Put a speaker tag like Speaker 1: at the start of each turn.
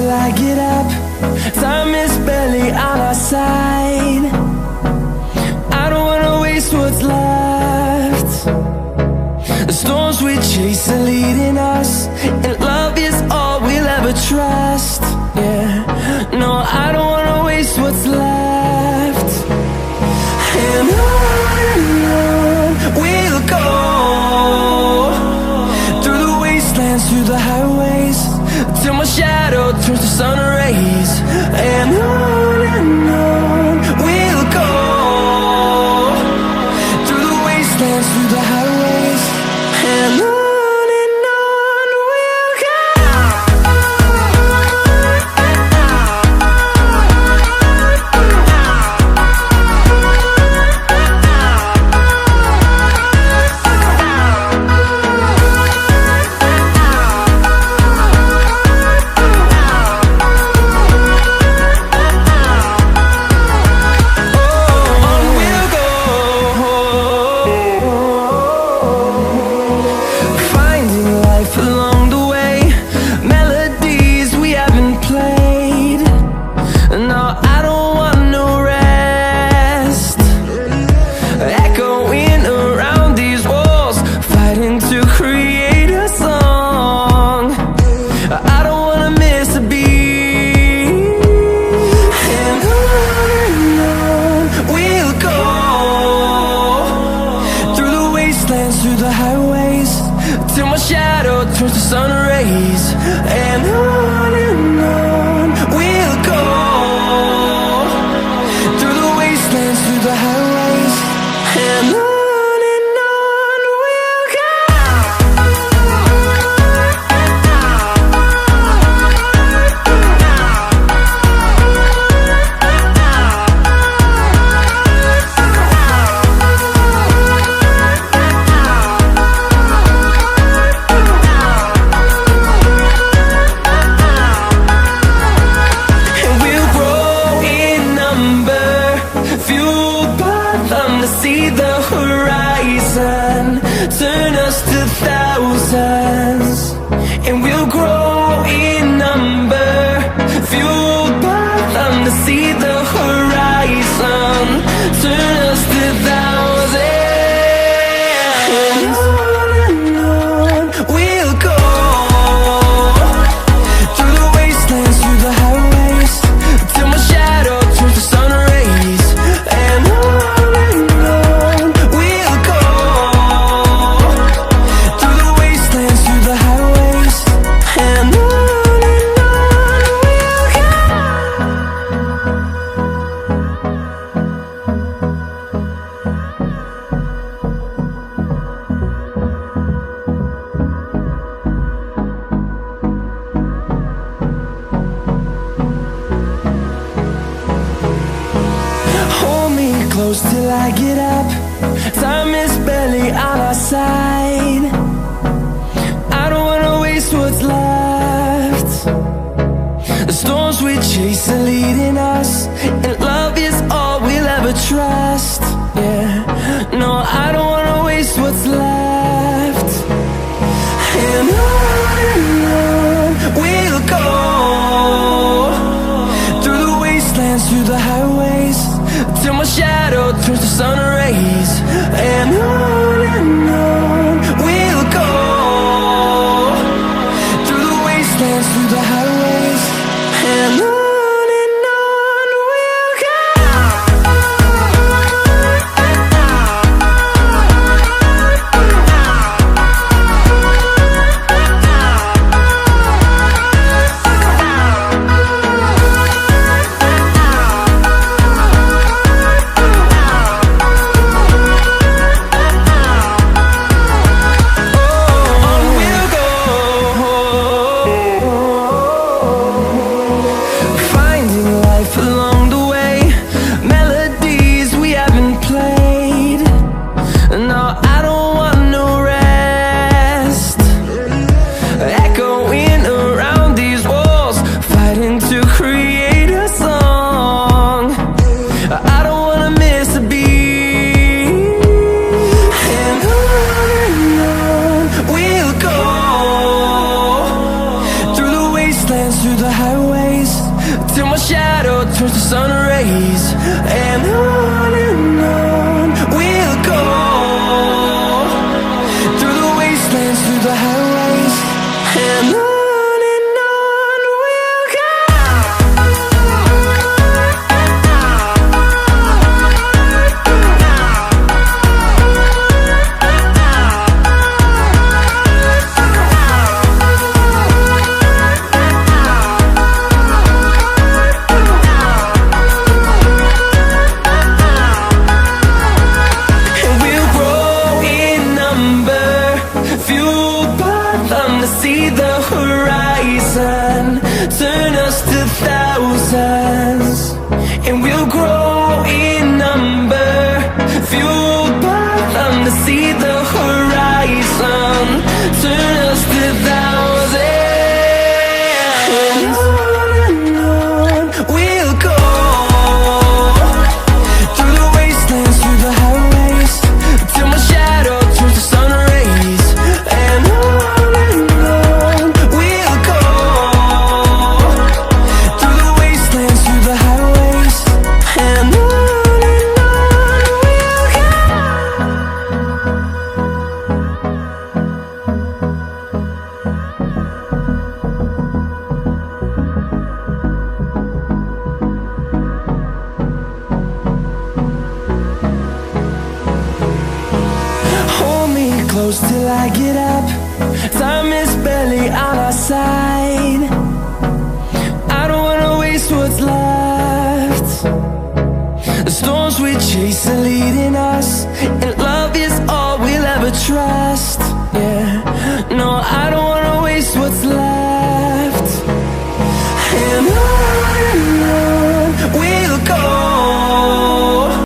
Speaker 1: till I get up. Time is barely on our side. I don't wanna waste what's left. The storms we chase are leading us, and love is all we'll ever trust. Yeah, no, I don't wanna waste what's left. And on we'll go, through the wastelands, through the highways, till my shadow turns to sun rays. And on we'll go, through the wastelands, through the highways, and on we'll go. Through the highways, till my shadow turns to sun rays. And on we'll go, through the wastelands, through the highways, and on we'll go. See the horizon, turn us to thousands, and we'll grow in number, fueled by them. To see the horizon, turn us to thousands, and on we'll go, through the wastelands, through the highways, till my shadow turns to sun rays. And close till I get up. Time is barely on our side. I don't wanna waste what's left. The storms we chase are leading us, and love is all we'll ever trust. Yeah, no, I don't wanna waste what's left. And on we'll go, through the wastelands, through the highways, till my shadow turns to sun rays. And on we'll go, through the wastelands, through the highways, and on we'll go. turns to sun rays, and on we'll go, through the wastelands, through the highways, and on we'll go. See the horizon, turn us to thousands, and we'll grow in number, fueled by them. To see the horizon, turn us to thousands, and on we'll go, through the wastelands, through the highways, till my shadow turns to sun rays, and on close till I get up. Time is barely on our side. I don't wanna waste what's left. The storms we chase are leading us,